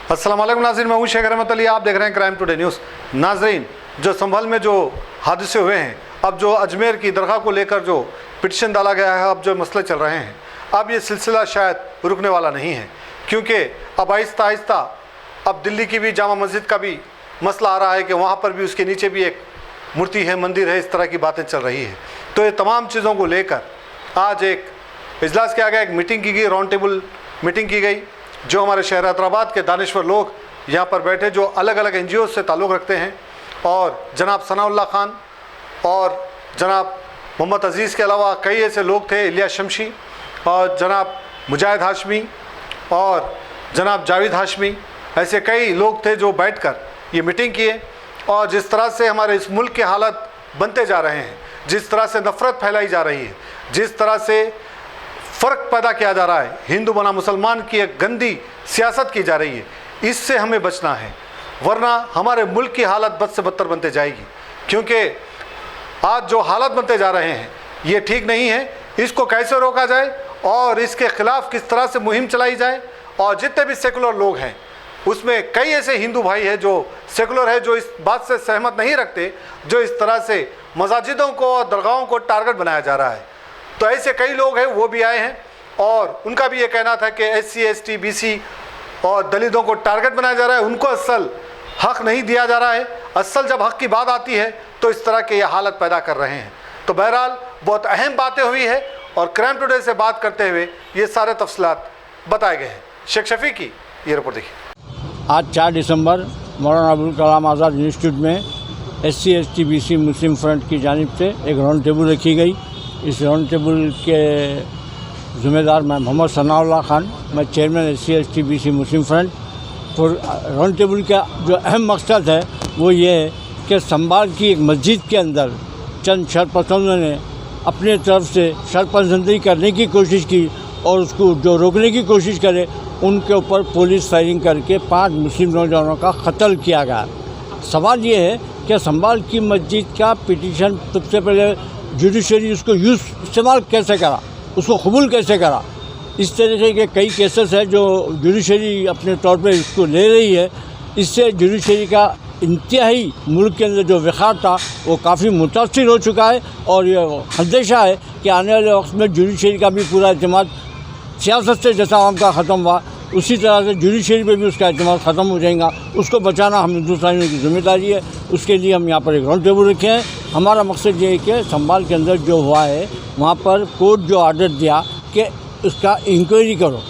अस्सलाम वालेकुम नाज़रीन, मैं हूं शेख रहमत अली, आप देख रहे हैं क्राइम टुडे न्यूज़। नाज़रीन, जो संभल में जो हादसे हुए हैं, अब जो अजमेर की दरगाह को लेकर जो पिटिशन डाला गया है, अब जो मसले चल रहे हैं, अब ये सिलसिला शायद रुकने वाला नहीं है, क्योंकि अब आहिस्ता आहिस्ता अब दिल्ली की भी जामा मस्जिद का भी मसला आ रहा है कि वहाँ पर भी उसके नीचे भी एक मूर्ति है, मंदिर है, इस तरह की बातें चल रही है। तो ये तमाम चीज़ों को लेकर आज एक इजलास किया गया, एक मीटिंग की गई, राउंड टेबल मीटिंग की गई। जो हमारे शहर हैदराबाद के दानिश्वर लोग यहाँ पर बैठे, जो अलग अलग NGO से ताल्लुक़ रखते हैं, और जनाब सनाउल्लाह खान और जनाब मोहम्मद अज़ीज़ के अलावा कई ऐसे लोग थे, इलियास शमशी और जनाब मुजाहिद हाशमी और जनाब जावेद हाशमी, ऐसे कई लोग थे जो बैठकर ये मीटिंग किए। और जिस तरह से हमारे इस मुल्क के हालत बनते जा रहे हैं, जिस तरह से नफ़रत फैलाई जा रही है, जिस तरह से फ़र्क पैदा किया जा रहा है, हिंदू बना मुसलमान की एक गंदी सियासत की जा रही है, इससे हमें बचना है, वरना हमारे मुल्क की हालत बद से बदतर बनते जाएगी। क्योंकि आज जो हालत बनते जा रहे हैं ये ठीक नहीं है। इसको कैसे रोका जाए और इसके ख़िलाफ़ किस तरह से मुहिम चलाई जाए, और जितने भी सेकुलर लोग हैं उसमें कई ऐसे हिंदू भाई हैं जो सेकुलर है, जो इस बात से सहमत नहीं रखते, जो इस तरह से मसाजिदों को और दरगाहों को टारगेट बनाया जा रहा है। तो ऐसे कई लोग हैं, वो भी आए हैं और उनका भी ये कहना था कि SC ST BC और दलितों को टारगेट बनाया जा रहा है, उनको असल हक़ नहीं दिया जा रहा है। असल जब हक़ की बात आती है तो इस तरह के ये हालत पैदा कर रहे हैं। तो बहरहाल बहुत अहम बातें हुई है और क्राइम टुडे से बात करते हुए ये सारे तफसीलात बताए गए हैं। शेख शफी की ये रिपोर्ट देखिए। आज 4 दिसंबर मौलाना अबुल कलाम आज़ाद इंस्टीट्यूट में SC ST BC मुस्लिम फ्रंट की जानिब से एक राउंड टेबल रखी गई। इस राउंड टेबल के ज़िम्मेदार मैं मोहम्मद सनाउल्लाह खान, मैं चेयरमैन SC ST BC मुस्लिम फ्रंट। तो राउंड टेबल का जो अहम मकसद है वो ये है कि संभाल की एक मस्जिद के अंदर चंद शरपसंदों ने अपने तरफ से शरपसंदी करने की कोशिश की और उसको जो रोकने की कोशिश करे, उनके ऊपर पुलिस फायरिंग करके 5 मुस्लिम नौजवानों का कत्ल किया गया। सवाल ये है कि संभाल की मस्जिद का पिटीशन सबसे पहले जुडिशरी उसको इस्तेमाल कैसे करा, उसको कबूल कैसे करा। इस तरीके के कई केसेस हैं जो जुडिशरी अपने तौर पे इसको ले रही है। इससे जुडिशरी का इंतहाई मुल्क के अंदर जो वक़ार था वो काफ़ी मुतासिर हो चुका है, और ये अंदेशा है कि आने वाले वक्त में जुडिशरी का भी पूरा एतमाद सियासत से जैसा आवाम का ख़त्म हुआ, उसी तरह से जुडिशरी पे भी उसका एतमाद ख़त्म हो जाएगा। उसको बचाना हम हिंदुस्तानियों की ज़िम्मेदारी है। उसके लिए हम यहाँ पर एक राउंड टेबल रखे हैं। हमारा मकसद ये है कि संभाल के अंदर जो हुआ है वहाँ पर कोर्ट जो आर्डर दिया कि उसका इंक्वायरी करो,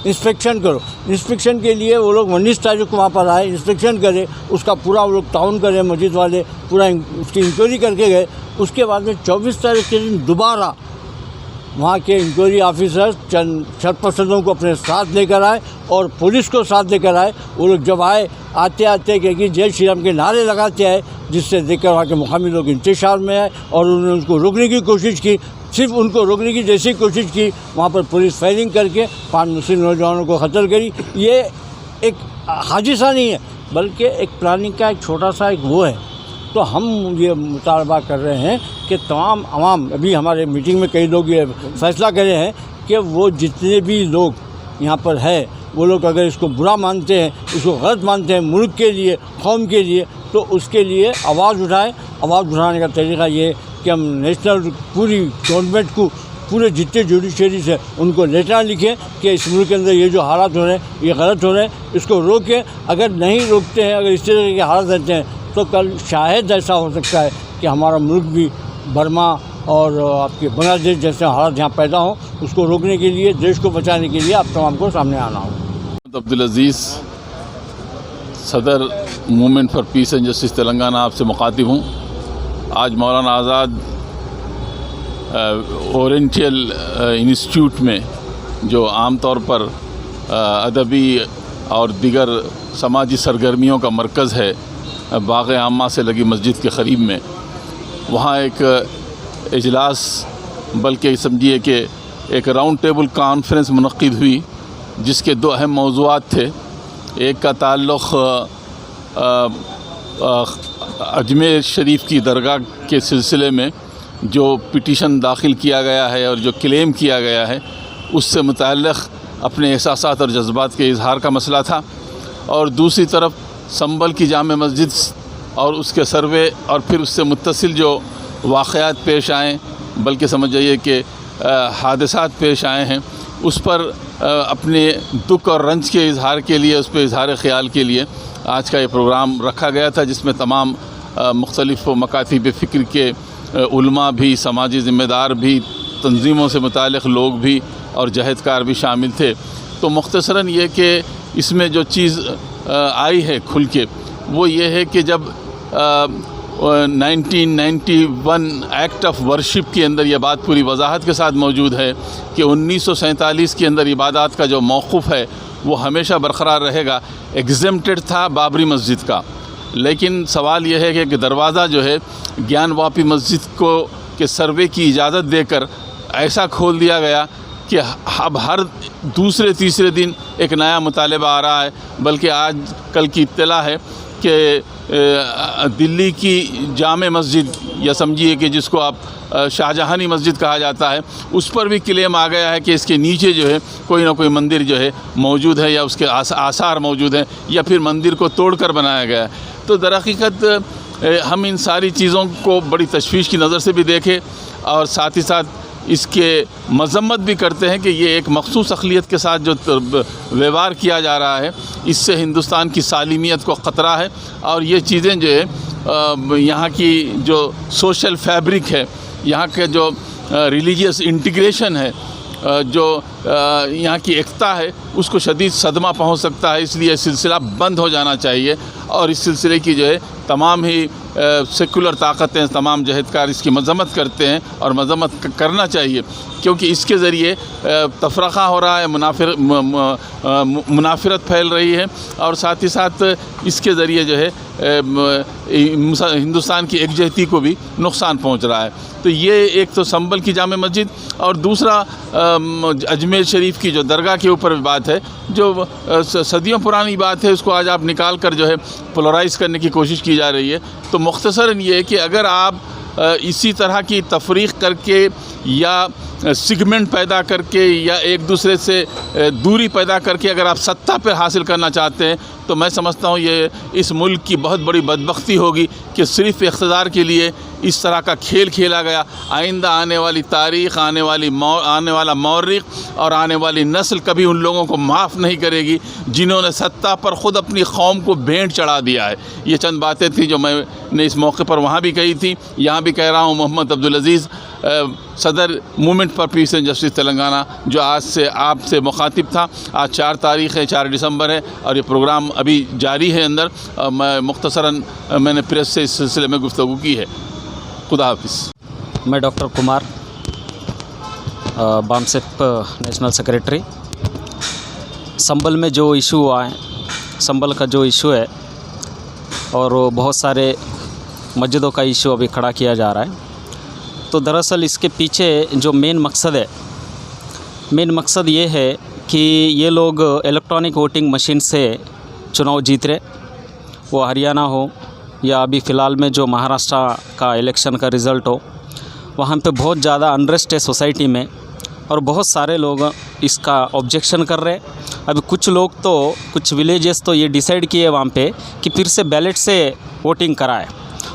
इंस्पेक्शन करो। इंस्पेक्शन के लिए वो लोग 19 तारीख को वहाँ पर आए, इंस्पेक्शन करे, उसका पूरा वो लोग ताउन करे, मस्जिद वाले पूरा उसकी इंक्वायरी करके गए। उसके बाद में 24 तारीख के दिन दोबारा वहाँ के इंक्वायरी ऑफिसर्स चंद शरपसंदों को अपने साथ लेकर आए और पुलिस को साथ लेकर आए। वो लोग जब आए, आते आते कि जय श्री राम के नारे लगाते आए, जिससे देखकर वहाँ के मुकामी लोग इंतशार में आए और उन्होंने उनको रोकने की कोशिश की। सिर्फ उनको रोकने की जैसी कोशिश की, वहाँ पर पुलिस फायरिंग करके 5 मुस्लिम नौजवानों को कत्ल करी। ये एक हादसा नहीं है, बल्कि एक प्लानिंग का एक छोटा सा एक वो है। तो हम ये मुतालबा कर रहे हैं कि तमाम अवाम, अभी हमारे मीटिंग में कई लोग ये फ़ैसला करे हैं कि वो जितने भी लोग यहाँ पर है, वो लोग अगर इसको बुरा मानते हैं, इसको गलत मानते हैं मुल्क के लिए, कौम के लिए, तो उसके लिए आवाज़ उठाएं। आवाज़ उठाने का तरीका ये है कि हम नेशनल पूरी गवर्नमेंट को, पूरे जितने जुडिशरी से उनको लेटर लिखें कि इस मुल्क के अंदर ये जो हालात हो रहे हैं ये गलत हो रहे हैं, इसको रोकें। अगर नहीं रोकते हैं, अगर इस तरह के हालात रहते हैं, तो कल शायद ऐसा हो सकता है कि हमारा मुल्क भी बर्मा और आपके बांग्लादेश जैसे हालात यहाँ पैदा हों। उसको रोकने के लिए, देश को बचाने के लिए आप तमाम को सामने आना हो। अब्दुल अज़ीज़, सदर movement for piece and justice Telangana, आपसे मुखातिब हूँ। आज मौलाना आज़ाद ओरिएंटल इंस्टीट्यूट में जो आम तौर पर अदबी और दीगर समाजी सरगर्मियों का मरकज़ है, बाग़ आमा से लगी मस्जिद के क़रीब में, वहाँ एक इजलास, बल्कि समझिए कि एक राउंड टेबल कॉन्फ्रेंस मुनक़्क़िद हुई, जिसके 2 अहम मौज़ूआत थे। एक का ताल्लुक़ अजमेर शरीफ की दरगाह के सिलसिले में जो पिटीशन दाखिल किया गया है और जो क्लेम किया गया है, उससे मुतअल्लिक़ अपने एहसासात और जज्बात के इजहार का मसला था। और दूसरी तरफ संभल की जामे मस्जिद और उसके सर्वे और फिर उससे मुत्तसिल जो वाक़यात पेश आए, बल्कि समझ जाइए कि हादसात पेश आए हैं, उस पर अपने दुख और रंज के इजहार के लिए, उस पर इजहार ख़याल के लिए आज का ये प्रोग्राम रखा गया था, जिसमें तमाम मुख्तलिफ़ मकातिब फ़िक्र के उलमा भी, समाजी ज़िम्मेदार भी, तंजीमों से मुताल्लिक़ लोग भी और जहदकार भी शामिल थे। तो मुख्तसरन ये कि इसमें जो चीज़ आई है खुल के, वो ये है कि जब 1991 एक्ट ऑफ वर्शिप के अंदर यह बात पूरी वजाहत के साथ मौजूद है कि 1947 के अंदर इबादत का जो मौक़ूफ़ है वो हमेशा बरक़रार रहेगा। एग्ज़ेम्प्टेड था बाबरी मस्जिद का, लेकिन सवाल यह है कि दरवाज़ा जो है ज्ञान वापी मस्जिद को के सर्वे की इजाज़त देकर ऐसा खोल दिया गया कि अब हर दूसरे तीसरे दिन एक नया मुतालबा आ रहा है। बल्कि आज कल की इत्तला है कि दिल्ली की जामे मस्जिद, या समझिए कि जिसको आप शाहजहानी मस्जिद कहा जाता है, उस पर भी क्लेम आ गया है कि इसके नीचे जो है कोई ना कोई मंदिर जो है मौजूद है, या उसके आसार मौजूद हैं, या फिर मंदिर को तोड़कर बनाया गया है। तो दरहकीकत हम इन सारी चीज़ों को बड़ी तशवीश की नज़र से भी देखें और साथ ही साथ इसके मज़म्मत भी करते हैं कि ये एक मखसूस अक़लियत के साथ जो व्यवहार किया जा रहा है, इससे हिंदुस्तान की सालिमियत को ख़तरा है। और ये चीज़ें जो है यहाँ की जो सोशल फैब्रिक है, यहाँ के जो रिलीजियस इंटीग्रेशन है, जो यहाँ की एकता है, उसको शदीद सदमा पहुँच सकता है। इसलिए सिलसिला बंद हो जाना चाहिए और इस सिलसिले की जो है तमाम ही सेकुलर ताकतें, तमाम जहदकार इसकी मज़म्मत करते हैं और मज़म्मत करना चाहिए, क्योंकि इसके ज़रिए तफ़रक़ा हो रहा है, मुनाफिरत फैल रही है और साथ ही साथ इसके ज़रिए जो है हिंदुस्तान की एकजहती को भी नुकसान पहुंच रहा है। तो ये एक तो संभल की जामे मस्जिद और दूसरा अजमेर शरीफ की जो दरगाह के ऊपर बात है, जो सदियों पुरानी बात है, उसको आज आप निकाल कर जो है पोलराइज़ करने की कोशिश की जा रही है। तो मुख्तसरन ये है कि अगर आप इसी तरह की तफरीक़ करके या सिगमेंट पैदा करके या एक दूसरे से दूरी पैदा करके अगर आप सत्ता पर हासिल करना चाहते हैं, तो मैं समझता हूँ ये इस मुल्क की बहुत बड़ी बदबख्ती होगी कि सिर्फ़ इक़्तिदार के लिए इस तरह का खेल खेला गया। आइंदा आने वाली तारीख़, आने वाला मौरिख़ और आने वाली नस्ल कभी उन लोगों को माफ़ नहीं करेगी जिन्होंने सत्ता पर ख़ुद अपनी कौम को भेंट चढ़ा दिया है। ये चंद बातें थी जो मैंने इस मौके पर वहाँ भी कही थी, यहाँ भी कह रहा हूँ। मोहम्मद अब्दुल अज़ीज़, सदर movement for piece and justice Telangana, जो आज से आपसे मुखातिब था। आज 4 तारीख़ है, 4 दिसंबर है और ये प्रोग्राम अभी जारी है अंदर। मैं मुख्तसरन मैंने प्रेस से इस सिलसिले में गुफ्तगू की है। खुदा हाफिज़। मैं doctor Kumar, BAMCEF national secretary. संभल में जो इशू हुआ है, संभल का जो इशू है और बहुत सारे मस्जिदों का इशू अभी खड़ा किया जा रहा है, तो दरअसल इसके पीछे जो मेन मकसद ये है कि ये लोग इलेक्ट्रॉनिक वोटिंग मशीन से चुनाव जीत रहे, वो हरियाणा हो या अभी फ़िलहाल में जो महाराष्ट्र का इलेक्शन का रिज़ल्ट हो, वहाँ पे बहुत ज़्यादा अनरेस्ट है सोसाइटी में और बहुत सारे लोग इसका ऑब्जेक्शन कर रहे हैं। अभी कुछ लोग तो, कुछ विलेजेस तो ये डिसाइड किए वहाँ पे कि फिर से बैलेट से वोटिंग कराए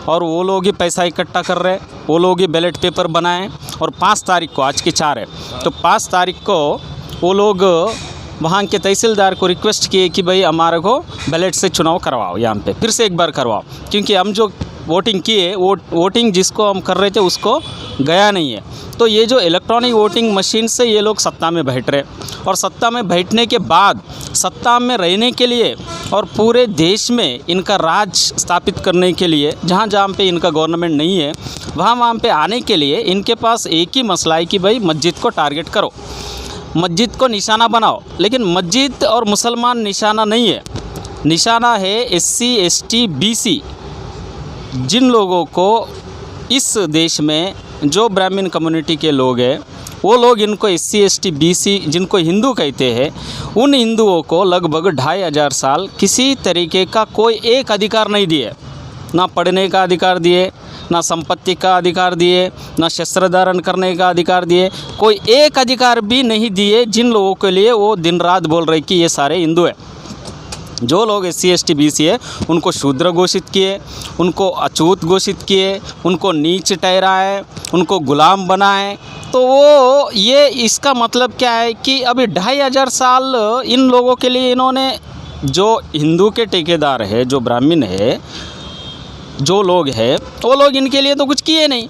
और वो लोग ही पैसा इकट्ठा कर रहे हैं, वो लोग ही बैलेट पेपर बनाएं और 5 तारीख को, आज की 4 है, तो 5 तारीख को वो लोग वहाँ के तहसीलदार को रिक्वेस्ट किए कि भाई हमारे को बैलेट से चुनाव करवाओ, यहाँ पे फिर से एक बार करवाओ, क्योंकि हम जो वोटिंग किए वो वोटिंग जिसको हम कर रहे थे उसको गया नहीं है। तो ये जो इलेक्ट्रॉनिक वोटिंग मशीन से ये लोग सत्ता में बैठ रहे और सत्ता में बैठने के बाद सत्ता में रहने के लिए और पूरे देश में इनका राज स्थापित करने के लिए, जहाँ जहाँ पे इनका गवर्नमेंट नहीं है वहाँ पे आने के लिए इनके पास एक ही मसला है कि भाई मस्जिद को टारगेट करो, मस्जिद को निशाना बनाओ। लेकिन मस्जिद और मुसलमान निशाना नहीं है, निशाना है SC ST BC, जिन लोगों को इस देश में जो ब्राह्मण कम्युनिटी के लोग हैं वो लोग इनको SC ST BC जिनको हिंदू कहते हैं, उन हिंदुओं को लगभग 2500 साल किसी तरीके का कोई एक अधिकार नहीं दिए, ना पढ़ने का अधिकार दिए, ना संपत्ति का अधिकार दिए, ना शस्त्र धारण करने का अधिकार दिए, कोई एक अधिकार भी नहीं दिए जिन लोगों के लिए वो दिन रात बोल रहे कि ये सारे हिंदू हैं। जो लोग SC ST BC है उनको शूद्र घोषित किए, उनको अछूत घोषित किए, उनको नीच ठहराए, उनको गुलाम बनाए। तो वो ये इसका मतलब क्या है कि अभी 2500 साल इन लोगों के लिए इन्होंने, जो हिंदू के ठेकेदार है, जो ब्राह्मण है, जो लोग हैं, वो लोग इनके लिए तो कुछ किए नहीं।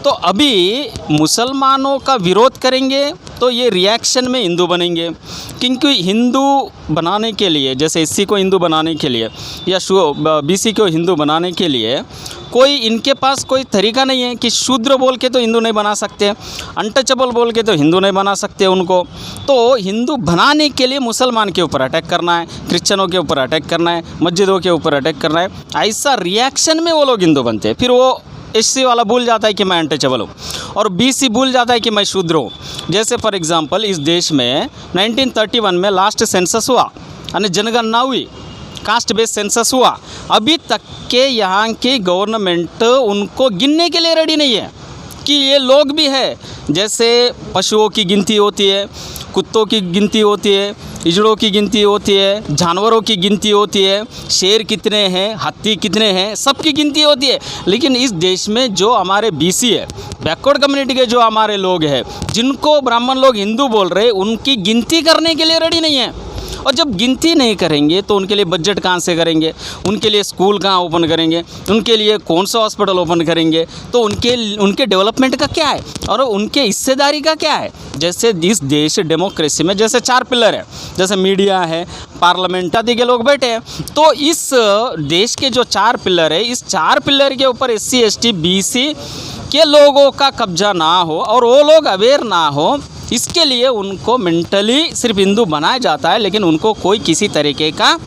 तो अभी मुसलमानों का विरोध करेंगे तो ये रिएक्शन में हिंदू बनेंगे, क्योंकि हिंदू बनाने के लिए, जैसे SC को हिंदू बनाने के लिए या BC को हिंदू बनाने के लिए कोई इनके पास कोई तरीका नहीं है कि शूद्र बोल के तो हिंदू नहीं बना सकते, अनटचेबल बोल के तो हिंदू नहीं बना सकते उनको। तो हिंदू बनाने के लिए मुसलमान के ऊपर अटैक करना है, क्रिश्चियनों के ऊपर अटैक करना है, मस्जिदों के ऊपर अटैक करना है, ऐसा रिएक्शन में वो लोग हिंदू बनते हैं। फिर वो SC वाला भूल जाता है कि मैं अनटचेबल हूँ और BC भूल जाता है कि मैं शूद्र हूँ। जैसे फॉर एग्जांपल इस देश में 1931 में लास्ट सेंसस हुआ, यानी जनगणना हुई, कास्ट बेस्ड सेंसस हुआ। अभी तक के यहाँ की गवर्नमेंट उनको गिनने के लिए रेडी नहीं है कि ये लोग भी है। जैसे पशुओं की गिनती होती है, कुत्तों की गिनती होती है, हिजड़ों की गिनती होती है, जानवरों की गिनती होती है, शेर कितने हैं, हाथी कितने हैं, सबकी गिनती होती है। लेकिन इस देश में जो हमारे BC है, बैकवर्ड कम्युनिटी के जो हमारे लोग हैं, जिनको ब्राह्मण लोग हिंदू बोल रहे हैं, उनकी गिनती करने के लिए रेडी नहीं है। और जब गिनती नहीं करेंगे तो उनके लिए बजट कहाँ से करेंगे, उनके लिए स्कूल कहाँ ओपन करेंगे, उनके लिए कौन सा हॉस्पिटल ओपन करेंगे, तो उनके डेवलपमेंट का क्या है और उनके हिस्सेदारी का क्या है। जैसे इस देश डेमोक्रेसी में जैसे 4 पिलर है, जैसे मीडिया है, पार्लियामेंट आदि के लोग बैठे हैं, तो इस देश के जो 4 पिलर है, इस 4 पिलर के ऊपर SC ST BC के लोगों का कब्जा ना हो और वो लोग अवेयर ना हो, इसके लिए उनको मेंटली सिर्फ हिंदू बनाया जाता है, लेकिन उनको कोई किसी तरीके का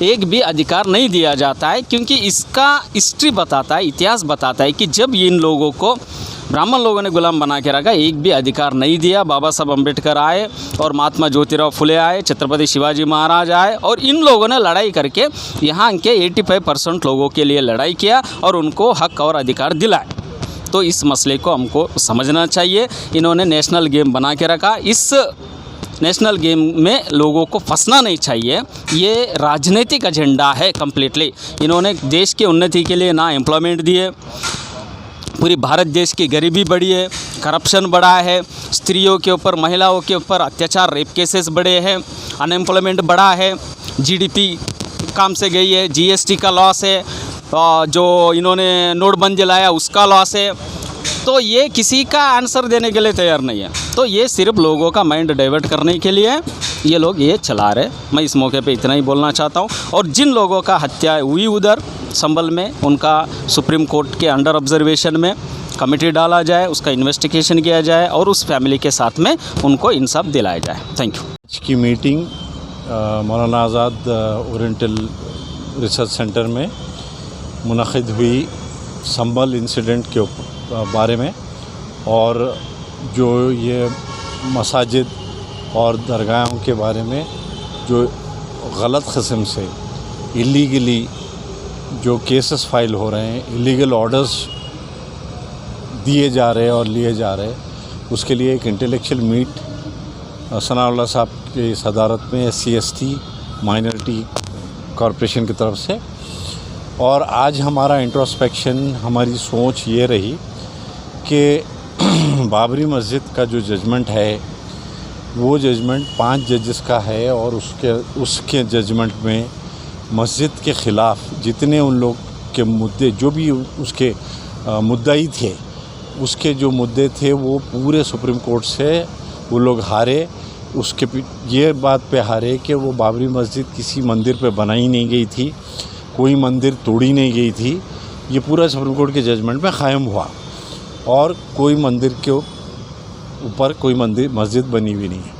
एक भी अधिकार नहीं दिया जाता है। क्योंकि इसका हिस्ट्री बताता है, इतिहास बताता है कि जब इन लोगों को ब्राह्मण लोगों ने गुलाम बना के रखा, एक भी अधिकार नहीं दिया। बाबा साहब अम्बेडकर आए और महात्मा ज्योतिराव फुले आए, छत्रपति शिवाजी महाराज आए और इन लोगों ने लड़ाई करके यहाँ के 85% लोगों के लिए लड़ाई किया और उनको हक और अधिकार दिलाए। तो इस मसले को हमको समझना चाहिए। इन्होंने नेशनल गेम बना के रखा, इस नेशनल गेम में लोगों को फंसना नहीं चाहिए। ये राजनीतिक एजेंडा है कम्प्लीटली। इन्होंने देश की उन्नति के लिए ना एम्प्लॉयमेंट दिए, पूरी भारत देश की गरीबी बढ़ी है, करप्शन बढ़ा है, स्त्रियों के ऊपर, महिलाओं के ऊपर अत्याचार, रेप केसेस बढ़े हैं, अनएम्प्लॉयमेंट बढ़ा है, GDP काम से गई है, GST का लॉस है, जो इन्होंने नोटबंदी लाया उसका लॉस है। तो ये किसी का आंसर देने के लिए तैयार नहीं है। तो ये सिर्फ लोगों का माइंड डाइवर्ट करने के लिए ये लोग ये चला रहे। मैं इस मौके पे इतना ही बोलना चाहता हूँ। और जिन लोगों का हत्या हुई उधर संभल में, उनका सुप्रीम कोर्ट के अंडर ऑब्जर्वेशन में कमेटी डाला जाए, उसका इन्वेस्टिगेशन किया जाए और उस फैमिली के साथ में उनको इंसाफ दिलाया जाए। Thank you. आज की मीटिंग मौलाना आज़ाद ओरिएंटल रिसर्च सेंटर में मुनक़िद हुई संभल इंसिडेंट के बारे में, और जो ये मसाजिद और दरगाहों के बारे में जो गलत किस्म से इलीगली जो केसेस फाइल हो रहे हैं, इलीगल ऑर्डर्स दिए जा रहे हैं और लिए जा रहे हैं, उसके लिए एक इंटेलेक्चुअल मीट सनाउल्लाह साहब की सदारत में SC ST माइनॉरिटी कॉरपोरेशन की तरफ से। और आज हमारा इंट्रोस्पेक्शन, हमारी सोच ये रही कि बाबरी मस्जिद का जो जजमेंट है वो जजमेंट 5 जजेस का है, और उसके जजमेंट में मस्जिद के ख़िलाफ़ जितने उन लोग के मुद्दे, जो भी उसके मुद्दई थे, उसके जो मुद्दे थे वो पूरे सुप्रीम कोर्ट से वो लोग हारे। उसके ये बात पे हारे कि वो बाबरी मस्जिद किसी मंदिर पे बनाई नहीं गई थी, कोई मंदिर तोड़ी नहीं गई थी। ये पूरा सुप्रीम कोर्ट के जजमेंट में क़ायम हुआ, और कोई मंदिर के ऊपर कोई मस्जिद बनी हुई नहीं है।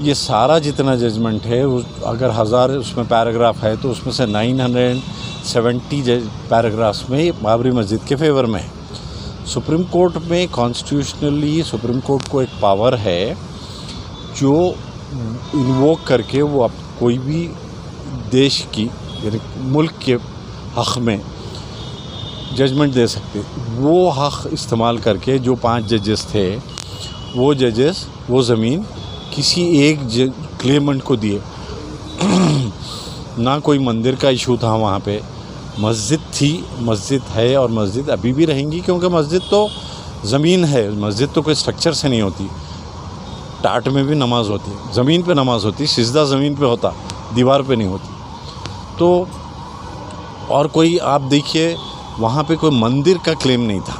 ये सारा जितना जजमेंट है, अगर 1000 उसमें पैराग्राफ है तो उसमें से 970 पैराग्राफ्स में बाबरी मस्जिद के फेवर में है। सुप्रीम कोर्ट में कॉन्स्टिट्यूशनली सुप्रीम कोर्ट को एक पावर है जो इन्वोक करके वो कोई भी देश की, यानी मुल्क के हक़ में जजमेंट दे सकते। वो हक़ इस्तेमाल करके जो 5 जजेस थे, वो जजेस वो ज़मीन किसी एक क्लेमेंट को दिए। ना कोई मंदिर का इशू था वहाँ पे। मस्जिद थी, मस्जिद है और मस्जिद अभी भी रहेंगी, क्योंकि मस्जिद तो ज़मीन है, मस्जिद तो कोई स्ट्रक्चर से नहीं होती। टाट में भी नमाज होती, ज़मीन पे नमाज होती, सिजदा ज़मीन पे होता, दीवार पे नहीं होती। तो और कोई आप देखिए वहाँ पे कोई मंदिर का क्लेम नहीं था।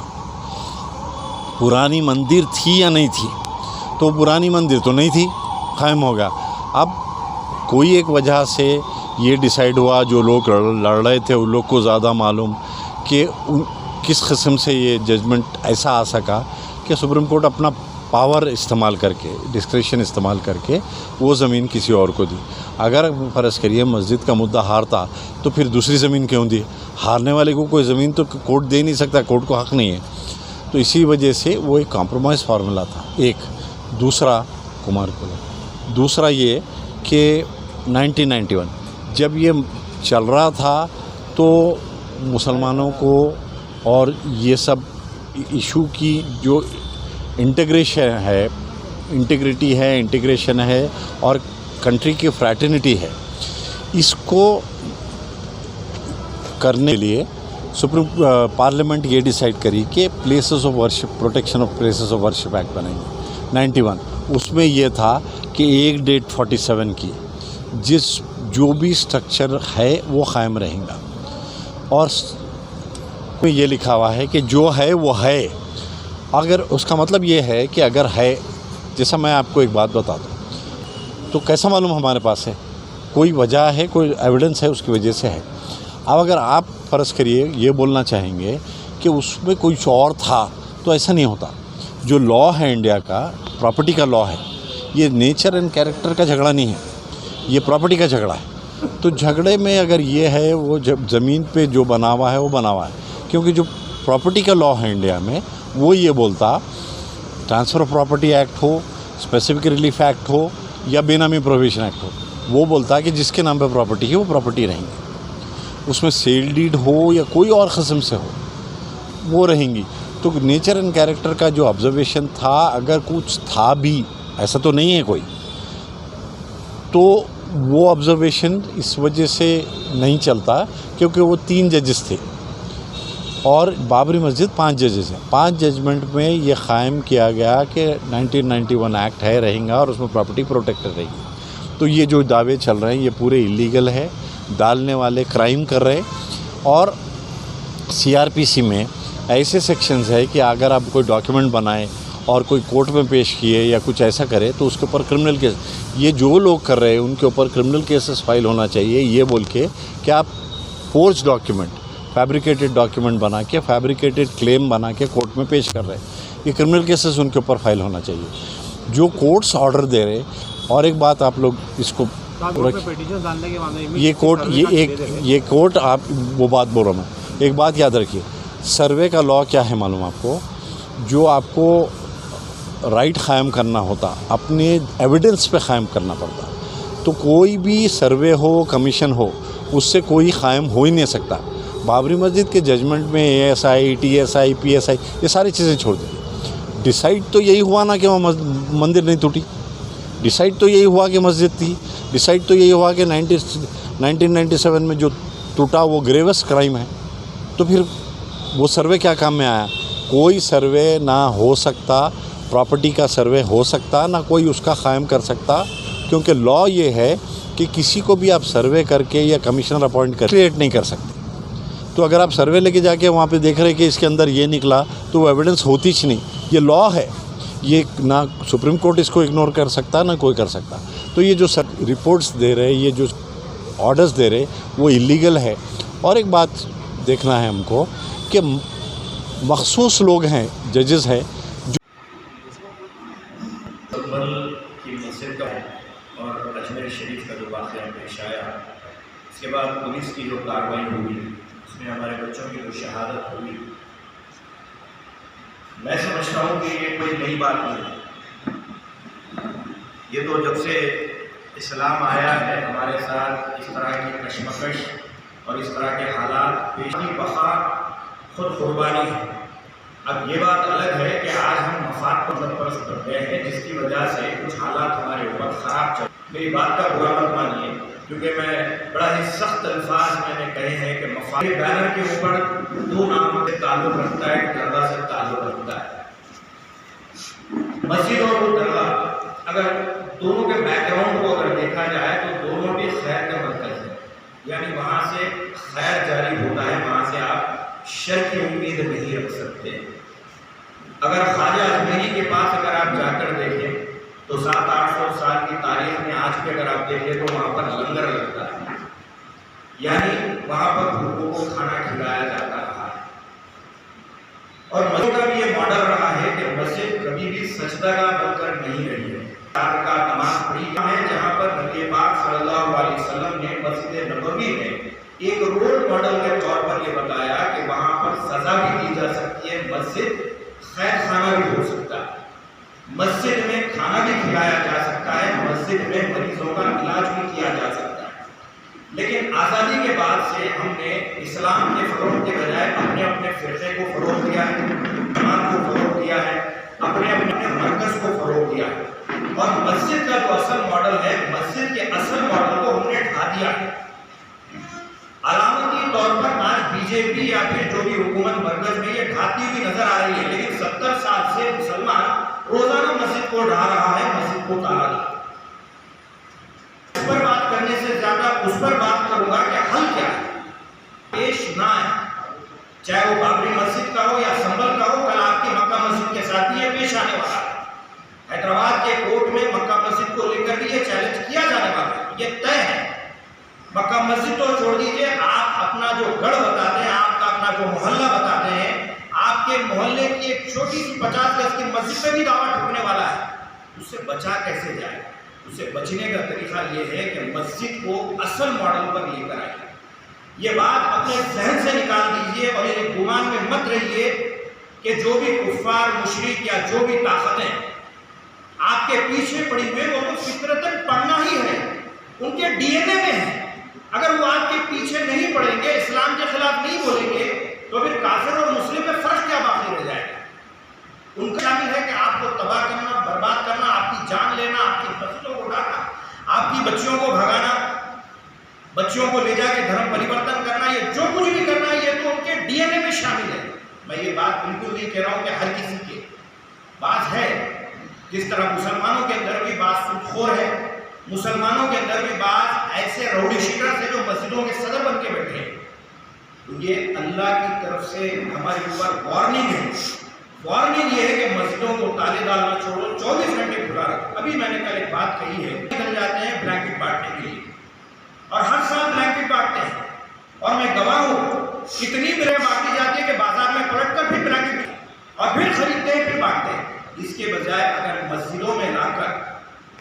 पुरानी मंदिर थी या नहीं थी, तो पुरानी मंदिर तो नहीं थी, कायम होगा। अब कोई एक वजह से ये डिसाइड हुआ, जो लोग लड़ रहे थे उन लोग को ज़्यादा मालूम कि किस किस्म से ये जजमेंट ऐसा आ सका कि सुप्रीम कोर्ट अपना पावर इस्तेमाल करके, डिस्क्रिशन इस्तेमाल करके वो ज़मीन किसी और को दी। अगर फ़र्ज़ करिए मस्जिद का मुद्दा हारता तो फिर दूसरी ज़मीन क्यों दी? हारने वाले को कोई ज़मीन तो कोर्ट दे नहीं सकता, कोर्ट को हक़ नहीं है। तो इसी वजह से वो एक कॉम्प्रोमाइज़ फार्मूला था। एक दूसरा कुमार को, दूसरा ये कि 1991 जब ये चल रहा था तो मुसलमानों को और ये सब इशू की जो इंटीग्रेशन है, इंटीग्रिटी है, इंटीग्रेशन है और कंट्री की फ्रैटर्निटी है, इसको करने के लिए सुप्रीम पार्लियामेंट ये डिसाइड करी कि places of worship, protection of places of worship act बनेंगे 91। उसमें यह था कि एक डेट 47 की जो भी स्ट्रक्चर है वो कायम रहेगा, और में ये लिखा हुआ है कि जो है वो है। अगर उसका मतलब ये है कि अगर है, जैसा मैं आपको एक बात बता दूँ तो कैसा मालूम हमारे पास है, कोई वजह है, कोई एविडेंस है, उसकी वजह से है। अब अगर आप फ़र्ज़ करिए ये बोलना चाहेंगे कि उसमें कुछ और था, तो ऐसा नहीं होता। जो लॉ है इंडिया का, प्रॉपर्टी का लॉ है, ये नेचर एंड कैरेक्टर का झगड़ा नहीं है, ये प्रॉपर्टी का झगड़ा है। तो झगड़े में अगर ये है, वो जब ज़मीन पे जो बना हुआ है वो बना हुआ है, क्योंकि जो प्रॉपर्टी का लॉ है इंडिया में वो ये बोलता, ट्रांसफ़र ऑफ प्रॉपर्टी एक्ट हो, स्पेसिफिक रिलीफ एक्ट हो या बेनामी प्रोविजन एक्ट हो, वो बोलता है कि जिसके नाम पे प्रॉपर्टी है वो प्रॉपर्टी रहेंगी, उसमें सेल डीड हो या कोई और किस्म से हो वो रहेंगी। तो नेचर एंड कैरेक्टर का जो ऑब्जर्वेशन था, अगर कुछ था भी, ऐसा तो नहीं है कोई, तो वो ऑब्जर्वेशन इस वजह से नहीं चलता क्योंकि वो 3 जजेस थे और बाबरी मस्जिद 5 जजेस हैं। 5 जजमेंट में ये क़ायम किया गया कि 1991 एक्ट है, रहेगा और उसमें प्रॉपर्टी प्रोटेक्टेड रहेगी। तो ये जो दावे चल रहे हैं ये पूरे इलीगल है, डालने वाले क्राइम कर रहे। और CRPC में ऐसे सेक्शंस है कि अगर आप कोई डॉक्यूमेंट बनाए और कोई कोर्ट में पेश किए या कुछ ऐसा करे तो उसके ऊपर क्रिमिनल केस, ये जो लोग कर रहे हैं उनके ऊपर क्रिमिनल केसेस फाइल होना चाहिए, ये बोल के कि आप फोर्ज डॉक्यूमेंट, फैब्रिकेटेड डॉक्यूमेंट बना के, फैब्रिकेटेड क्लेम बना के कोर्ट में पेश कर रहे हैं, ये क्रिमिनल केसेस उनके ऊपर फाइल होना चाहिए। जो कोर्ट्स ऑर्डर दे रहे। और एक बात आप लोग इसको ये कोर्ट, ये कोर्ट, आप वो बात बोल रहा हूँ, एक बात याद रखिए, सर्वे का लॉ क्या है मालूम आपको? जो आपको राइट क़ायम करना होता, अपने एविडेंस पे क़ायम करना पड़ता। तो कोई भी सर्वे हो, कमीशन हो, उससे कोई क़ायम हो ही नहीं सकता। बाबरी मस्जिद के जजमेंट में ASI, TSI, PSI ये सारी चीज़ें छोड़ दी। डिसाइड तो यही हुआ ना कि वहाँ मंदिर नहीं टूटी, डिसाइड तो यही हुआ कि मस्जिद थी, डिसाइड तो यही हुआ कि 1997 में जो टूटा वो ग्रेवस क्राइम है। तो फिर वो सर्वे क्या काम में आया? कोई सर्वे ना हो सकता, प्रॉपर्टी का सर्वे हो सकता ना, कोई उसका क़ायम कर सकता, क्योंकि लॉ ये है कि किसी को भी आप सर्वे करके या कमिश्नर अपॉइंट कर क्रिएट नहीं कर सकते। तो अगर आप सर्वे लेके जाके वहाँ पे देख रहे कि इसके अंदर ये निकला, तो वो एविडेंस होती ही नहीं। ये लॉ है, ये ना सुप्रीम कोर्ट इसको इग्नोर कर सकता ना कोई कर सकता। तो ये जो रिपोर्ट्स दे रहे, ये जो ऑर्डर्स दे रहे, वो इलीगल है। और एक बात देखना है हमको कि मखसूस लोग हैं, जजेस हैं की मस्जिद का और अजमेर शरीफ का जो वाक़या पेश आया, उसके बाद पुलिस की जो कार्रवाई हुई, उसमें हमारे बच्चों की जो शहादत हुई, मैं समझता हूँ कि ये कोई नई बात नहीं। ये तो जब से इस्लाम आया है हमारे साथ इस तरह की कशमकश और इस तरह के हालात पेश की बखा खुद कुर्बानी है। अब ये बात अलग है कि आज हम मफाद पर सरपरस्त बन गए हैं, जिसकी वजह से कुछ हालात हमारे ऊपर ख़राब चल। मेरी बात का बुरा मत मानिए, क्योंकि मैं बड़ा ही सख्त अल्फाज मैंने कहे हैं कि मफाद बैनर के ऊपर दो नाम से ताल्लुक़ रखता है, दरगाह से ताल्लुक़ रखता है। मस्जिद और दरगाह अगर दोनों के बैकग्राउंड को अगर देखा जाए तो दोनों भी खैर का मरकज़ है, यानी वहाँ से खैर जारी होता है, वहाँ से आप शर की उम्मीद नहीं रख सकते। अगर ख्वाजा अजमेरी के पास अगर आप जाकर देखें तो 700-800 साल की तारीख में आज भी अगर आप देखें तो वहाँ पर लंगर लगता है, यानी वहाँ पर भूखों को खाना खिलाया जाता रहा है। और मस्जिद का भी ये मॉडल रहा है कि मस्जिद कभी भी सजदागाह बनकर नहीं रही है। का नमाज पढ़ी है, जहाँ पर नबी पाक सल्लल्लाहु अलैहि वसल्लम ने मस्जिद नबवी में एक रोल मॉडल के तौर पर ये बताया कि वहाँ पर सजा भी दी जा सकती है, मस्जिद खैर खाना भी हो सकता है, मस्जिद में खाना भी खिलाया जा सकता है, मस्जिद में मरीजों का इलाज भी किया जा सकता है। लेकिन आज़ादी के बाद से हमने इस्लाम के फ़रोग़ के बजाय अपने अपने फ़िरक़े को फ़रोग़ दिया है, ईमान को फ़रोग़ दिया है, अपने अपने मरकज़ को फ़रोग़ दिया है। और मस्जिद का जो असल मॉडल है, मस्जिद के असल मॉडल को हमने ढा दिया है। अलामती तौर पर आज बीजेपी या फिर जो भी हुकूमत मरकज में ये ढाती हुई नजर आ रही है, लेकिन 70 साल से मुसलमान रोजाना मस्जिद को ढा रहा है, मस्जिद को ताला ला। इस पर बात करने से ज्यादा उस पर बात करूंगा कि हल क्या है, पेश ना है, चाहे वो बाबरी मस्जिद का हो या संभल का हो। कल आपकी मक्का मस्जिद के साथ ये पेश आने वाला है। हैदराबाद के कोर्ट में मक्का मस्जिद को लेकर भी ये चैलेंज किया जाने वाला है, ये तय है। मक्का मस्जिद तो छोड़ दीजिए, आप अपना जो गढ़ बताते हैं, आपका अपना जो मोहल्ला बताते हैं, आपके मोहल्ले की एक छोटी सी 50 गज की मस्जिद पे भी दावा ठोकने वाला है, उससे बचा कैसे जाए? उससे बचने का तरीका ये है कि मस्जिद को असल मॉडल पर लेकर आइए। ये बात अपने जहन से निकाल दीजिए और ये गुमान में मत रहिए कि जो भी कुफ्फार मुशरिक या जो भी ताकतें आपके पीछे पड़ी हुई, वो तो फितरतन पढ़ना ही है, उनके डीएनए में है। अगर वो आपके पीछे नहीं पड़ेंगे, इस्लाम के खिलाफ नहीं बोलेंगे, तो फिर काफिर और मुस्लिम में फर्क क्या बाकी रह जाएगा? उनका शामिल है कि आपको तबाह करना, बर्बाद करना, आपकी जान लेना, आपकी बच्चों को उठाना, आपकी बच्चियों को भगाना, बच्चियों को ले जाके धर्म परिवर्तन करना, ये जो कुछ भी करना है ये तो उनके डीएनए में शामिल है। मैं ये बात बिल्कुल नहीं कह रहा हूँ कि हर किसी के बात है। जिस तरह मुसलमानों के अंदर भी बात सूदखोर है, मुसलमानों के अंदर भी बात ऐसे रौडी शीटर से जो मस्जिदों के सदर बन के बैठे हैं, तो ये अल्लाह की तरफ से हमारे ऊपर वार्निंग है। वार्निंग ये है कि मस्जिदों को ताले डालना छोड़ो, 24 घंटे खुला रखो। अभी मैंने कल एक बात कही है, निकल जाते हैं ब्लैंकेट बांटने के लिए और हर साल ब्लैंकेट बांटते हैं, और मैं गवाह हूँ कितनी ब्रेड बांटी जाती है कि बाजार में पलट कर फिर ब्लैंकेट और फिर खरीदते हैं, फिर बांटते हैं। इसके बजाय अगर मस्जिदों में लाकर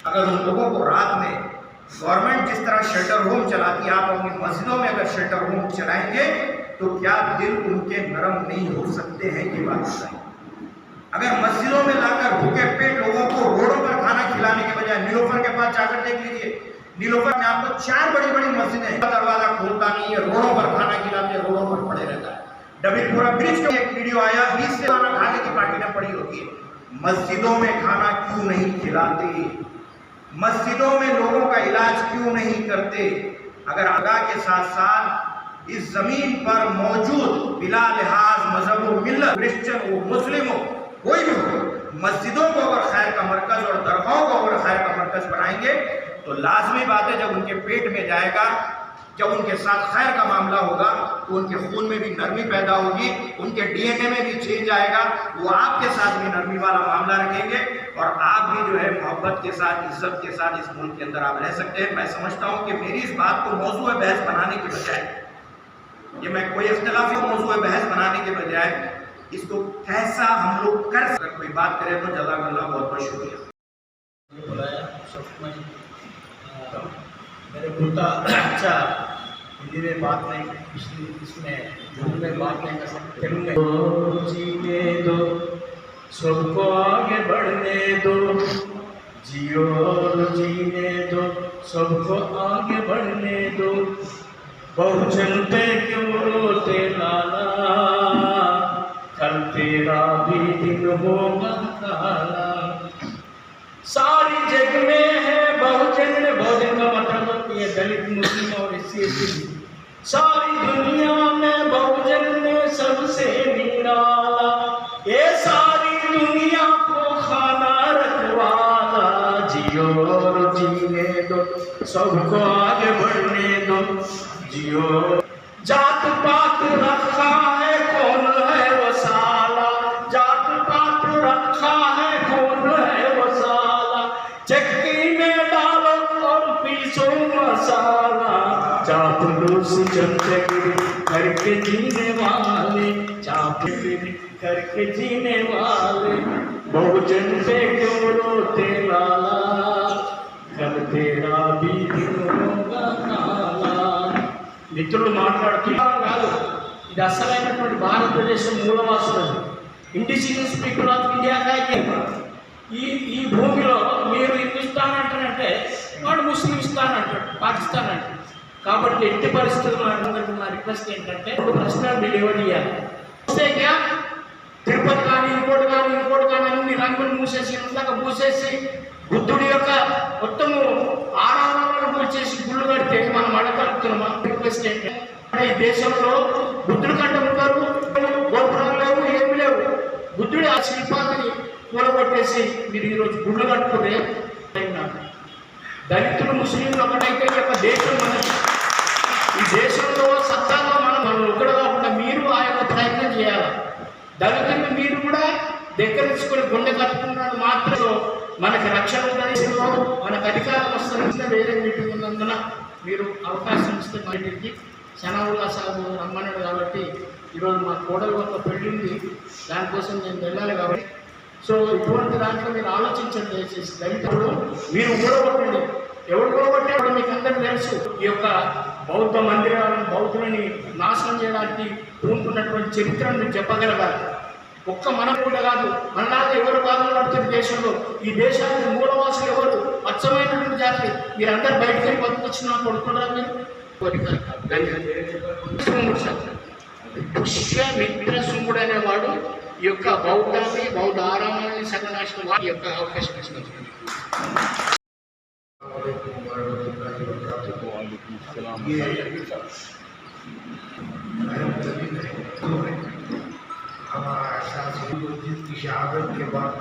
अगर उन लोगों को रात में गवर्नमेंट जिस तरह शेल्टर होम चलाती है, आप अपनी मस्जिदों में अगर शेल्टर होम चलाएंगे तो क्या दिल उनके नरम नहीं हो सकते हैं? ये बात बताइए। अगर मस्जिदों में लाकर भूखे पेट लोगों को रोडों पर खाना खिलाने के बजाय, नीलोफर के पास जाकर देख लीजिए, नीलोफर में आपको 4 बड़ी बड़ी मस्जिदें, दरवाजा खोलता नहीं है, रोडों पर खाना खिलाते, रोडों पर पड़े रहता है। डबीपुरा ब्रिज का एक वीडियो आया, 20 से खाना खाने की पार्टी में पड़ी होती है। मस्जिदों में खाना क्यों नहीं खिलाते? मस्जिदों में लोगों का इलाज क्यों नहीं करते? अगर अल्लाह के साथ साथ इस जमीन पर मौजूद बिला लिहाज मजहब व मिल्लत, क्रिश्चियन हो, मुस्लिम हो, कोई भी हो, मस्जिदों को अगर खैर का मरकज और दरगाहों को अगर खैर का मरकज बनाएंगे तो लाजमी बात है जब उनके पेट में जाएगा, जब उनके साथ खैर का मामला होगा तो उनके खून में भी नरमी पैदा होगी, उनके डीएनए में भी चेंज आएगा, वो आपके साथ भी नरमी वाला मामला रखेंगे और आप भी जो है मोहब्बत के साथ, इज्जत के साथ इस मुल्क के अंदर आप रह सकते हैं। मैं समझता हूँ कि मेरी इस बात को मौजूद बहस बनाने के बजाय, ये मैं कोई इख्तिलाफी मौजूद बहस बनाने के बजाय इसको कैसा हम लोग कर सकते, कोई बात करें तो जज़ाकल्लाह, बहुत बहुत शुक्रिया। बुलाया मेरे कुत्ता अच्छा हिंदी में बात नहीं, इसमें झूठ में बात नहीं कर सकते, तेलुगु में। जीने दो सबको आगे बढ़ने दो, जियो जीने दो सबको आगे बढ़ने दो, बहु चलते क्यों रोते लाला, कल तेरा दिन होगा काला। सारी जग में है बहुजन का मतलब ये दलित मुस्लिम और SC/ST। सारी दुनिया में बहुजन ने सबसे निराला, ये सारी दुनिया को खाना रखवाला। जियो और जीने दो, सबको आगे बढ़ने दो, जियो। जात पात रखा है कौन है वो साला, जात पात रखा है कौन है वो साला। चक्की में डालो और पीसो मसाला, चापलूस चमचगिरी करके जीने वाले, चापलूस करके जीने वाले। बहुजन पे क्यों रोते लाला, कल तेरा भी दिन होगा काला। మిత్రులు మాట్లాడుతున్నారు కాదు, ఇది అసలైనటువంటి భారతదేశం మూలవాసులు, ఇండిజినస్ పీపుల్ ఆఫ్ ఇండియాగా ఈ భూమిలో మీరు హిందుస్థాన్ అంటారంటే వాడు ముస్లిమిస్తాన్ అంటాడు, పాకిస్తాన్ అంటాడు. కాబట్టి ఎట్టి పరిస్థితుల్లో అందరికీ నా రిక్వెస్ట్ ఏంటంటే ఒక ప్రశ్న డెలివరీ చేయాలి. తిరుపతి కానీ ఇంకోటి కానీ అన్ని రంగులు మూసేసి ఇందాక మూసేసి బుద్ధుడి యొక్క మొత్తము ఆరాధనలు మూసేసి గుళ్ళు కడితే మనం అడగలుగుతున్నామా? రిక్వెస్ట్ ఏంటంటే ఈ దేశంలో బుద్ధుడి కంటే ఉంటారు, గోపురాలు లేవు, ఏమి లేవు. బుద్ధుడి ఆ శిల్పాలని కూలగొట్టేసి మీరు ఈరోజు గుళ్ళు కట్టుకునే దళితులు ముస్లింలు ఒకటైతే ఈ యొక్క దేశం మనది. ఈ దేశంలో సత్తాలో మనం ఒకటి కాకుండా మీరు ఆ యొక్క ప్రయత్నం చేయాలి. దళితులను మీరు కూడా దగ్గర తీసుకొని గుండె కట్టుకున్నాడు మాత్రం మనకి రక్షణ ఉందని, మనకు అధికారం వస్తున్న వేరే మీటింగ్ ఉన్నందున మీరు అవకాశం ఇస్తే మీటింగ్కి శనావుల్లా సాగు రమ్మన్నాడు. కాబట్టి ఈరోజు మా కోడలు ఒక పెళ్ళి ఉంది, దానికోసం నేను వెళ్ళాలి. కాబట్టి సో ఇటువంటి దాంట్లో మీరు ఆలోచించండి దయచేసి. దళితులు మీరు ఊడగొట్టండి, ఎవరు ఊడగొట్టాడో మీకు అందరికీ తెలుసు. ఈ యొక్క బౌద్ధ మందిరాలను బౌద్ధులని నాశనం చేయడానికి పూనుకున్నటువంటి చరిత్రను మీరు చెప్పగలగాలి. ఒక్క మనం కూడా కాదు, మనలాగా ఎవరు బాధలు పడుతుంది దేశంలో. ఈ దేశానికి మూలవాసులు ఎవరు? అచ్చమైనటువంటి జాతి. మీరందరూ బయటకు వెళ్ళి బతుకొచ్చిన కొడుకున్నారు. మీరు పుష్యమిత్ర శృంగుడు అనేవాడు ఈ యొక్క బౌద్ధాన్ని బౌద్ధ ఆరామాన్ని సర్వనాశనం ఈ యొక్క అవకాశం ఇస్తుంది. हमारा एहसास की शहादत के बाद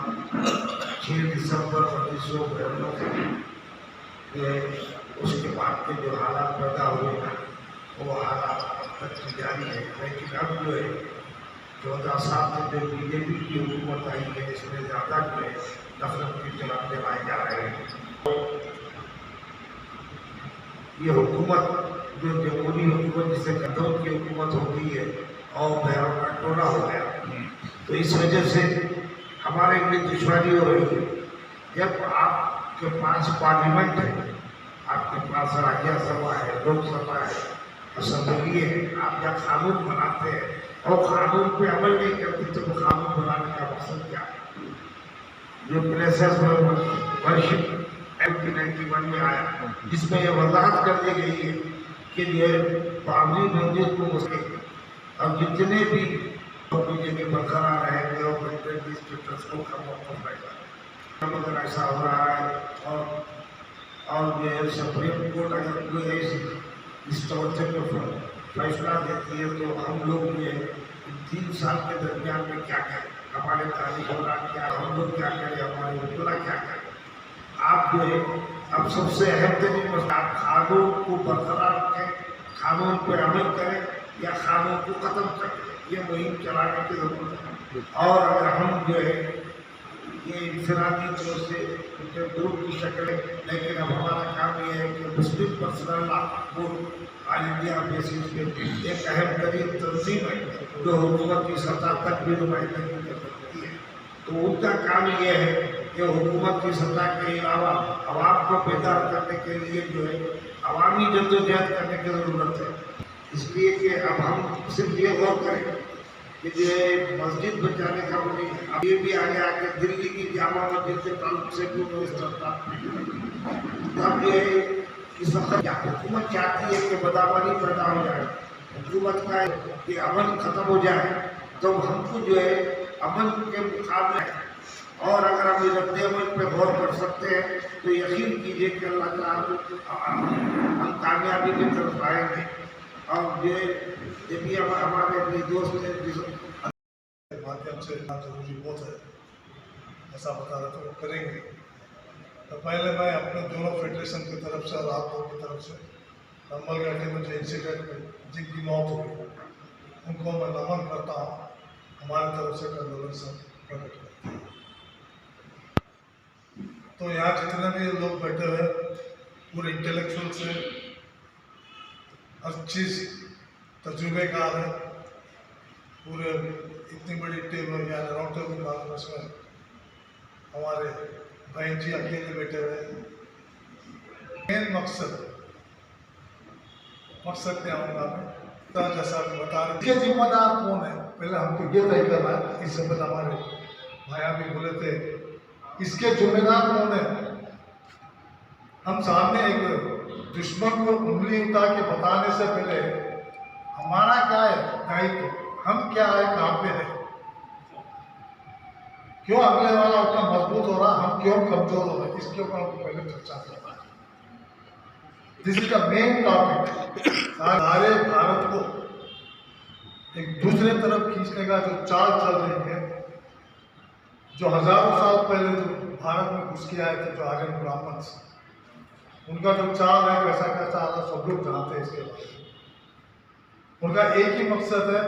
6 दिसंबर 1992 ये उसके बाद के जो हालात पैदा हुए वो हालात अब तक की जारी है। लेकिन अब जो है 14 साल से जो BJP की हुकूमत आई है इसमें ज़्यादा जो है नफरत के खिलाफ जमाए जा रहे हैं। ये हुकूमत जो जमहूरी हुकूमत जिसे गठबंधन की हुकूमत हो गई है और भैरव का टोला हो गया, तो इस वजह से हमारे लिए दुश्वारी हो रही है। जब आपके पास पार्लियामेंट है, आपके पास राज्यसभा है, लोकसभा है, असेंबली है, आप जब कानून बनाते हैं और कानून पे अमल नहीं करते तो कानून बनाने का मकसद क्या है? जो प्लेसेस में वर्ष 1991 में आया जिसमें यह वजाहत कर दी गई है कि ये बाबरी मस्जिद को मुस्लिम अब जितने भी बीजेपी बरकरार रहेंगे और स्टेटस को कम रहेगा। अगर ऐसा हो रहा है और ये सुप्रीम कोर्ट अगर कोई इस तवज्जो को फैसला देती है तो हम लोग ये 3 साल के दरमियान में क्या करें? हमारे तालीम क्या, हम लोग क्या करें, हमारे उतला क्या करें? आप जो है अब सबसे अहम तरीन मसला, आप कानून को बरकरार रखें, कानून पर अमल करें या कानून को ख़त्म करें, ये मुहिम चलाने की ज़रूरत है। और अगर हम जो है ये इंफरादी तौर से उनके ग्रुप की शक्ल है, लेकिन अब हमारा काम ये है कि Muslim personal law board all India basis पे एक अहम तरीन तंजीम है जो हुकूमत की सत्ता तक भी नुमाइंदगी कर सकती है। तो उनका काम ये है कि हुकूमत की सत्ता के अलावा आवाम को बेदार करने के लिए जो है अवामी जद्दोजहद करने की ज़रूरत है। इसलिए कि अब हम सिर्फ ये गौर करें कि जो मस्जिद बचाने का वो नहीं, अब ये भी आगे आके दिल्ली की जामा मस्जिद के ताल्लुक से भी अब ये इस वक्त हुकूमत चाहती है कि बदआमनी पैदा हो जाए, हुकूमत का कि अमन ख़त्म हो जाए, तो हमको जो है अमन के मुकाबले है। और अगर हम इस रद्द अमल पे गौर कर सकते हैं तो यकीन कीजिए कि अल्लाह ताला हम कामयाबी की तरफ आएंगे। और ये भी हमारे अपने दोस्त हैं माध्यम से जरूरी बहुत है, ऐसा बता रहे तो वो करेंगे। तो पहले मैं अपने दोनों फेडरेशन की तरफ से और आप लोगों की तरफ से नंबल घाटी में जो इंसिडेंट में जिनकी मौत हुई उनको मैं नमन करता हूँ, हमारी तरफ से कंडोलेंस प्रकट करता हूँ। तो यहाँ जितने भी लोग बैठे हुए पूरे इंटेलेक्चुअल से हर चीज़ तजुर्बेकार है, पूरे इतनी बड़ी टीम है यहाँ राउंड टेबल कॉन्फ्रेंस में हमारे बहन जी अकेले बैठे हुए हैं। मेन मकसद क्या होगा तो जैसा बता रहे इसके जिम्मेदार कौन है, पहले हमको ये तय करना है। इससे पहले हमारे भाया भी बोले थे इसके जिम्मेदार कौन है। हम सामने एक दुश्मन को उंगली उठा के बताने से पहले हमारा क्या है दायित्व, हम क्या है, कहाँ पे है, क्यों अगले वाला उतना मजबूत हो रहा, हम क्यों कमजोर हो रहे, इसके ऊपर हमको पहले चर्चा करना है। This is the main topic. सारे भारत को एक दूसरे तरफ खींचने का जो चाल चल रही है, जो हजारों साल पहले जो भारत में घुस के आए थे जो आर्यन ब्राह्मण, उनका जो चाल है कैसा कैसा आता सब लोग जानते हैं। इसके बारे में उनका एक ही मकसद है,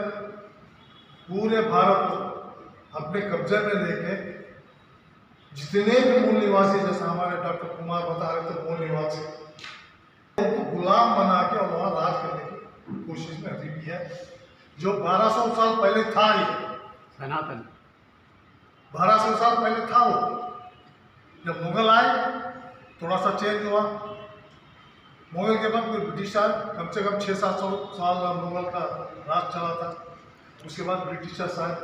पूरे भारत को अपने कब्जे में लेके जितने भी मूल निवासी, जैसे हमारे डॉक्टर कुमार बता रहे थे मूल निवासी, उनको गुलाम बना के और वहाँ राज करने की कोशिश में अभी भी है। जो 1200 साल पहले था, ये सनातन 1200 साल पहले था वो। जब मुगल आए थोड़ा सा चेंज हुआ, मुगल के बाद फिर ब्रिटिश आए, कम से कम 600-700 साल मुगल का राज चला था। उसके बाद ब्रिटिशर्स आए,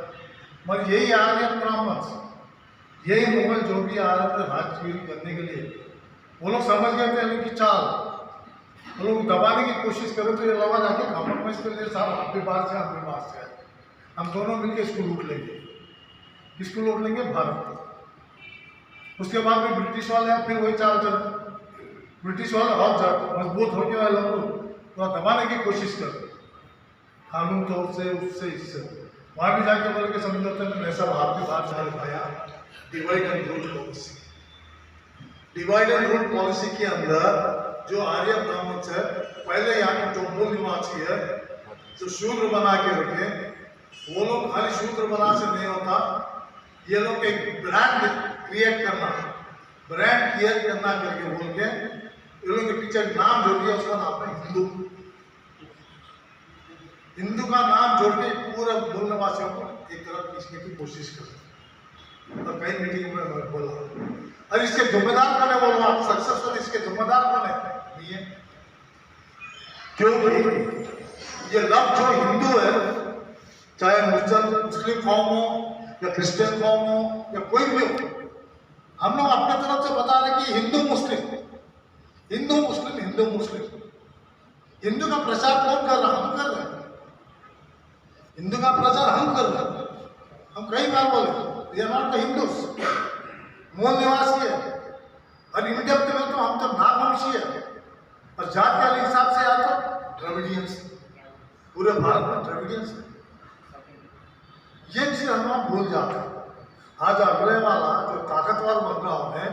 मगर यही आर्यन ब्राह्मण, यही मुगल जो भी आ रहे थे राजगिरी करने के लिए, वो लोग समझ गए थे उनकी चाल, वो लोग दबाने की कोशिश करें तो ये लगा जाके कॉम्प्रोमाइज कर लिए, साहब आप भी बाहर से हम भी बाहर से आए, हम दोनों मिलकर इसको लूट लेंगे, किसको लूट लेंगे, भारत को। उसके बाद में ब्रिटिश वाले हैं, फिर वही चाल चले, ब्रिटिश वाले और मजबूत हो गया, लोग थोड़ा दबाने की कोशिश कर, कानून तौर से उससे इससे, वहाँ भी जाके बोल के समझौते में ऐसा आप भी बात चाल पाया। Divide and rule policy, divide and rule policy के अंदर जो आर्य ब्राह्मण है, पहले यहाँ के जो मूल निवासी है जो शूद्र बना के रखे, वो लोग खाली शूद्र बना से नहीं होता, ये लोग एक ब्रांड क्रिएट करना, ब्रांड क्रिएट करना करके बोल के ये लोग के पीछे नाम जोड़ दिया, उसका नाम है हिंदू। हिंदू का नाम जोड़ के पूरे मूल निवासियों को एक तरफ खींचने की कोशिश कर, और कई मीटिंग में बोला, और इसके जिम्मेदार कौन है, बोलो आप सक्सेसफुल, इसके जिम्मेदार कौन है, नहीं है। क्यों भाई, ये लफ्ज जो हिंदू है, चाहे मुस्लिम कौम हो या क्रिश्चियन कौम हो या कोई भी हो, हम लोग अपने तरफ से बता रहे कि हिंदू मुस्लिम, हिंदू मुस्लिम, हिंदू मुस्लिम। हिंदू का प्रचार कौन कर रहा, हम कर रहे हैं, हिंदू का प्रचार हम कर रहे हैं। हम कई बार बोले ये नॉट द हिंदूज, मूल निवासी है, और इंडियन में तो हम तो नामवंशी है, और जात के हिसाब से आता द्रविडियंस, पूरे भारत में द्रविडियंस है। ये चीज हम भूल जाते हैं। आज अगले वाला जो ताकतवर बन रहा है,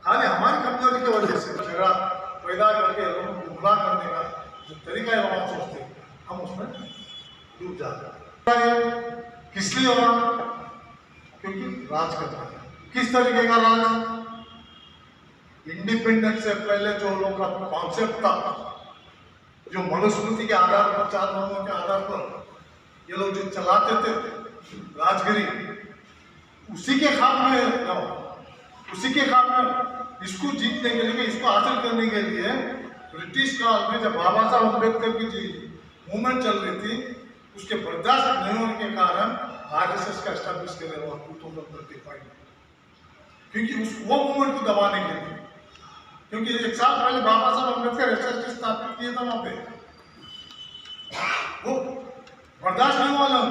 खाली हमारी कमजोरी की वजह से झगड़ा पैदा करके लोगों को गुमराह करने का जो तरीका है वो सोचते हैं, हम उसमें डूब जाते हैं। किस लिए हो रहा, क्योंकि राज करना है। किस तरीके का राज, इंडिपेंडेंस से पहले जो लोगों का कॉन्सेप्ट था, जो मनुस्मृति के आधार पर, 4 लोगों के आधार पर ये लोग जो चलाते थे राजगिरी, उसी के खाम में, उसी के खाम में इसको जीतने के लिए, इसको हासिल करने के लिए ब्रिटिश काल में जब बाबा साहब अम्बेडकर की जो मूवमेंट चल रही थी, उसके बर्दाश्त नहीं होने के कारण आरएसएस का एस्टैब्लिश कर रहे हैं 2035, क्योंकि उस वो मूवमेंट को दबाने के लिए, क्योंकि 1 साल पहले बाबा साहब अम्बेडकर एसएसटी स्थापित किए थे, वहां पे वो बर्दाश्त नहीं हुआ लोग,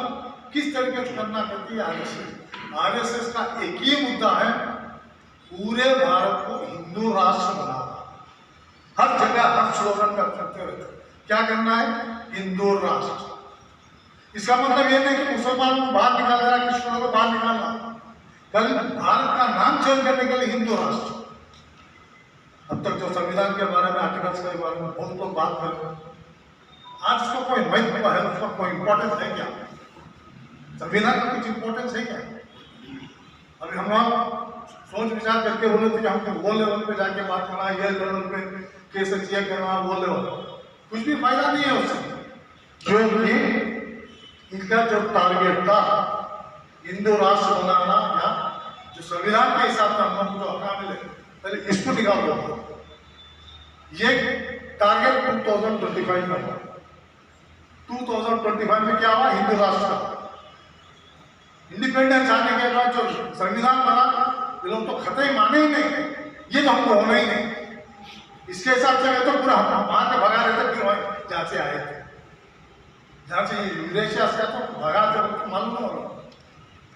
किस तरीके से करना करती है आरएसएस का एक ही मुद्दा है, पूरे भारत को हिंदू राष्ट्र बनाना। हर जगह हर स्लोगन में करते रहते क्या करना है, हिंदू राष्ट्र। इसका मतलब ये नहीं कि मुसलमानों को बाहर निकाल देना, क्रिश्चियनों को बाहर निकालना, कल भारत का नाम चेंज करने के लिए हिंदू राष्ट्र। अब तक जो संविधान के बारे में, आर्टिकल्स के बारे में बहुत लोग बात कर रहे हैं, आज उसका कोई महत्व है, उसका कोई इंपॉर्टेंस है क्या? संविधान का कुछ इंपॉर्टेंस है क्या? अभी हम लोग सोच विचार करके बोले थे कि हमको वो लेवल पे जाके बात करना, ये लेवल पे कैसे चेक करना, वो लेवल, कुछ भी फायदा नहीं है उससे, क्योंकि इनका जो टारगेट था हिंदू राष्ट्र बनाना, या जो संविधान के हिसाब से हम लोग जो हक मिले, पहले इसको निकाल दो। ये टारगेट 2025 में था। 2025 में क्या हुआ, हिंदू राष्ट्र इंडिपेंडेंस आने के बाद जो संविधान बना, ये लोग तो खतरे माने ही नहीं, ये तो हमको होना ही नहीं। इसके हिसाब से तो पूरा हम वहां से भगा रहे थे, फिर जहाँ से आए थे, जहाँ से यूरेशिया से तो भगा थे, मालूम हो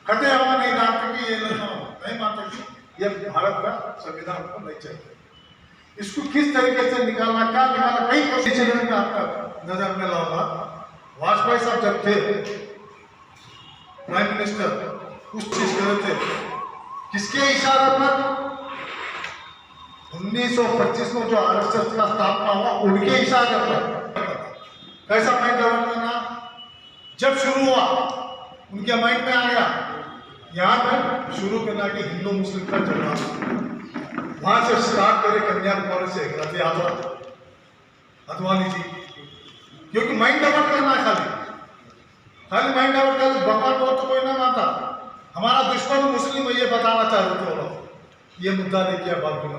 खतरे हवा नहीं जानते कि ये नहीं मानते कि ये भारत का संविधान को नहीं चाहिए। इसको किस तरीके से निकालना, क्या निकालना, कई कोशिश में आपका नजर में लाऊंगा। वाजपेयी साहब जब थे प्राइम मिनिस्टर, कुछ चीज कर रहे थे, किसके इशारे पर 1925 में जो आरएसएस का स्थापना हुआ, उनके इशारे पर। कैसा माइंड डेवलप करना, जब शुरू हुआ उनके माइंड में आ गया यहाँ पर शुरू करना कि हिंदू मुस्लिम का झगड़ा, वहां से स्टार्ट करे कन्याकुमारी से अद्वानी जी, क्योंकि माइंड डेवलप करना है, खाली माइंड डेवलप कर भगवान को तो कोई ना मानता, हमारा दुश्मन मुस्लिम है ये बताना चाह रहे थे, ये मुद्दा नहीं किया बात करना।